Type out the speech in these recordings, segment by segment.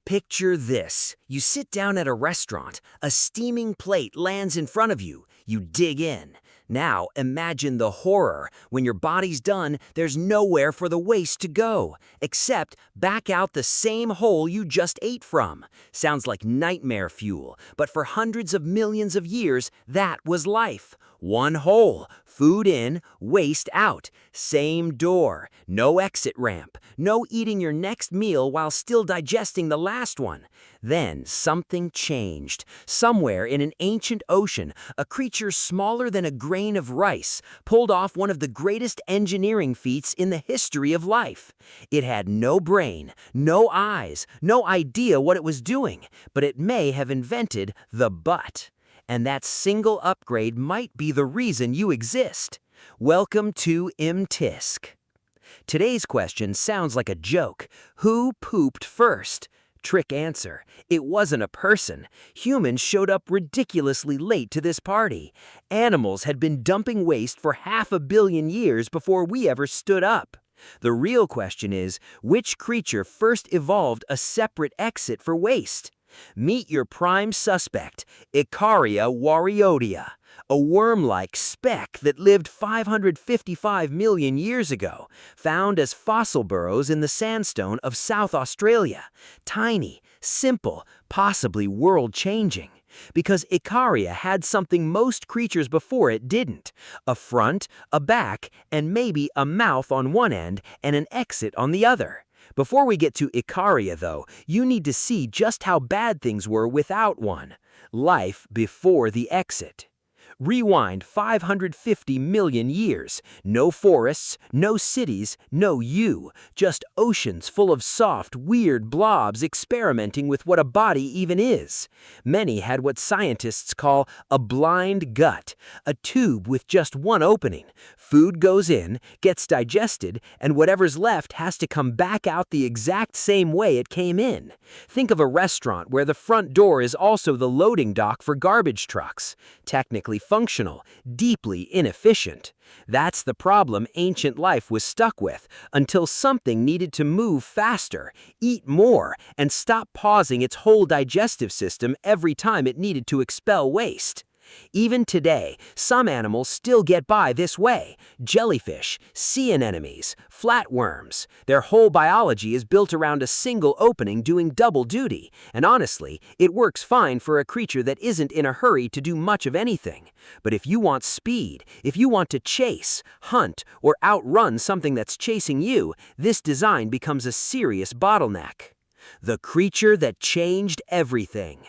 Picture this. You sit down at a restaurant, a steaming plate lands in front of you, you dig in. Now imagine the horror. When your body's done, there's nowhere for the waste to go, except back out the same hole you just ate from. Sounds like nightmare fuel, but for hundreds of millions of years, that was life. One hole, food in, waste out. Same door, no exit ramp, no eating your next meal while still digesting the last one. Then something changed. Somewhere in an ancient ocean, a creature smaller than a grain of rice pulled off one of the greatest engineering feats in the history of life. It had no brain, no eyes, no idea what it was doing, but it may have invented the butt. And that single upgrade might be the reason you exist. Welcome to Imtisk. Today's question sounds like a joke. Who pooped first? Trick answer. It wasn't a person. Humans showed up ridiculously late to this party. Animals had been dumping waste for 500 million years before we ever stood up. The real question is, which creature first evolved a separate exit for waste? Meet your prime suspect, Icaria warioidea, a worm-like speck that lived 555 million years ago, found as fossil burrows in the sandstone of South Australia. Tiny, simple, possibly world-changing. Because Icaria had something most creatures before it didn't: a front, a back, and maybe a mouth on one end and an exit on the other. Before we get to Icaria, though, you need to see just how bad things were without one. Life before the exit. Rewind 550 million years. No forests, no cities, no you. Just oceans full of soft, weird blobs experimenting with what a body even is. Many had what scientists call a blind gut, a tube with just one opening. Food goes in, gets digested, and whatever's left has to come back out the exact same way it came in. Think of a restaurant where the front door is also the loading dock for garbage trucks. Technically functional, deeply inefficient. That's the problem ancient life was stuck with, until something needed to move faster, eat more, and stop pausing its whole digestive system every time it needed to expel waste. Even today, some animals still get by this way. Jellyfish, sea anemones, flatworms. Their whole biology is built around a single opening doing double duty, and honestly, it works fine for a creature that isn't in a hurry to do much of anything. But if you want speed, if you want to chase, hunt, or outrun something that's chasing you, this design becomes a serious bottleneck. The creature that changed everything.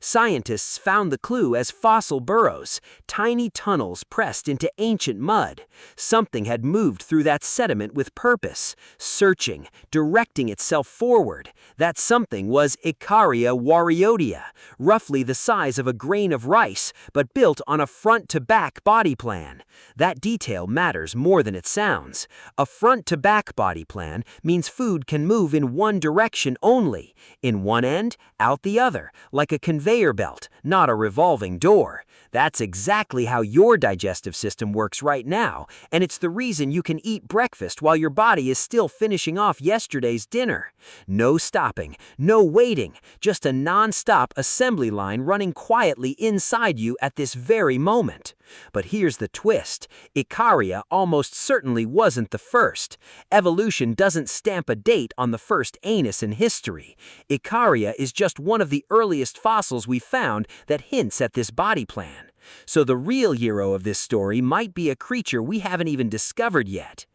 Scientists found the clue as fossil burrows, tiny tunnels pressed into ancient mud. Something had moved through that sediment with purpose, searching, directing itself forward. That something was Icaria warioidea, roughly the size of a grain of rice, but built on a front-to-back body plan. That detail matters more than it sounds. A front-to-back body plan means food can move in one direction only, in one end, out the other, like a conveyor belt, not a revolving door. That's exactly how your digestive system works right now, and it's the reason you can eat breakfast while your body is still finishing off yesterday's dinner. No stopping, no waiting, just a non-stop assembly line running quietly inside you at this very moment. But here's the twist. Icaria almost certainly wasn't the first. Evolution doesn't stamp a date on the first anus in history. Icaria is just one of the earliest fossils we found that hints at this body plan. So the real hero of this story might be a creature we haven't even discovered yet.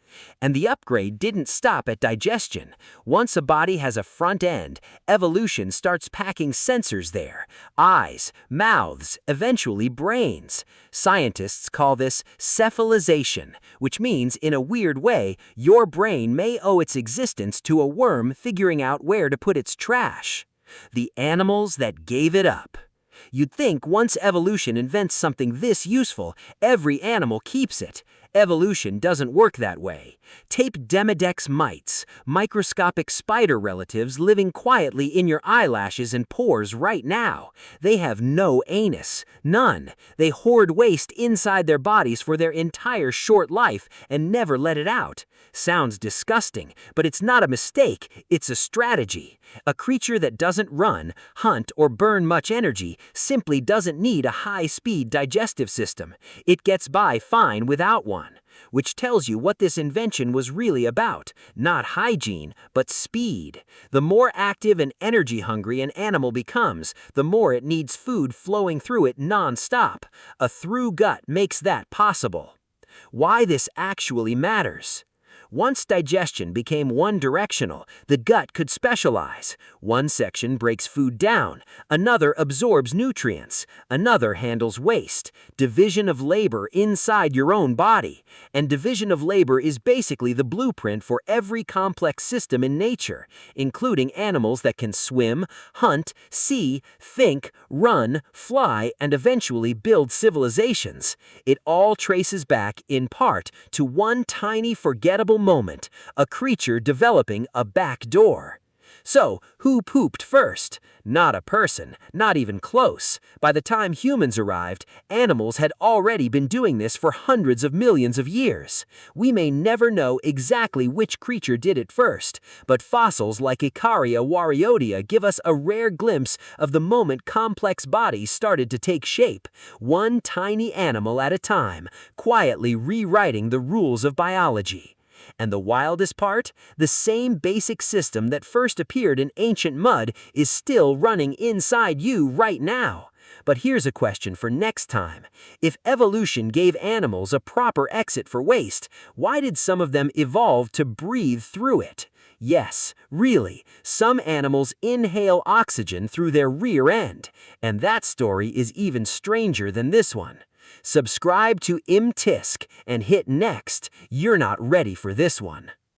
And the upgrade didn't stop at digestion. Once a body has a front end, evolution starts packing sensors there. Eyes, mouths, eventually brains. Scientists call this cephalization, which means, in a weird way, your brain may owe its existence to a worm figuring out where to put its trash. The animals that gave it up. You'd think once evolution invents something this useful, every animal keeps it. Evolution doesn't work that way. Tape Demodex mites, microscopic spider relatives living quietly in your eyelashes and pores right now. They have no anus, none. They hoard waste inside their bodies for their entire short life and never let it out. Sounds disgusting, but it's not a mistake, it's a strategy. A creature that doesn't run, hunt, or burn much energy simply doesn't need a high-speed digestive system. It gets by fine without one. Which tells you what this invention was really about. Not hygiene, but speed. The more active and energy-hungry an animal becomes, the more it needs food flowing through it non-stop. A through gut makes that possible. Why this actually matters. Once digestion became one-directional, the gut could specialize. One section breaks food down, another absorbs nutrients, another handles waste. Division of labor inside your own body. And division of labor is basically the blueprint for every complex system in nature, including animals that can swim, hunt, see, think, run, fly, and eventually build civilizations. It all traces back, in part, to one tiny forgettable moment, a creature developing a back door. So, who pooped first? Not a person, not even close. By the time humans arrived, animals had already been doing this for hundreds of millions of years. We may never know exactly which creature did it first, but fossils like Icaria wariodia give us a rare glimpse of the moment complex bodies started to take shape, one tiny animal at a time, quietly rewriting the rules of biology. And the wildest part? The same basic system that first appeared in ancient mud is still running inside you right now. But here's a question for next time. If evolution gave animals a proper exit for waste, why did some of them evolve to breathe through it? Yes, really, some animals inhale oxygen through their rear end. And that story is even stranger than this one. Subscribe to Imtisk and hit next. You're not ready for this one.